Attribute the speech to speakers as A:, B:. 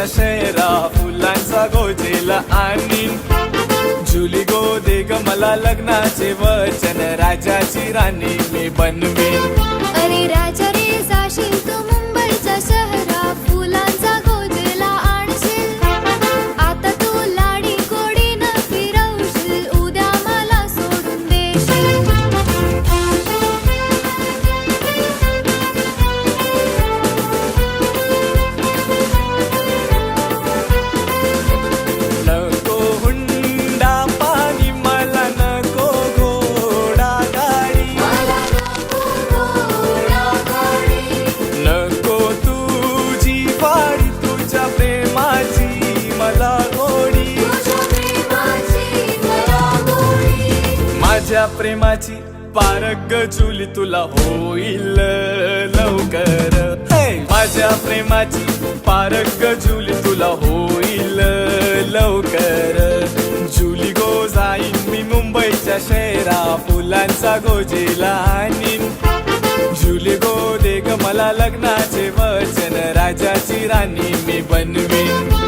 A: मुंबईच्या शहरा फुलांचा गोजेला आणि जुली गो दे ग मला लग्नाचे वचन, राजाची राणी मी बनवीन.
B: अरे राजा रे जाशील तू मुंबईच्या शहरा फुलांचा गोजेला आणशील. आता तू लाडी गोडीनं फिरवशील, उद्या मला सोडून देशील.
A: नको हुंडा पाणी मला नको घोडा गाडी, नको तुझी वाडी तुझ्या प्रेमाची मला गोडी. माझ्या प्रेमाची पारग जुली तुला होईल लवकर. माझ्या प्रेमाची पारग जुली तुला होईल लवकर. जुली गो जाईन मी मुंबईच्या शहरा फुलांचा गोजेला आणीन. जुली गो दे ग मला लग्नाचे वचन, राजाची राणी मी बनवीन.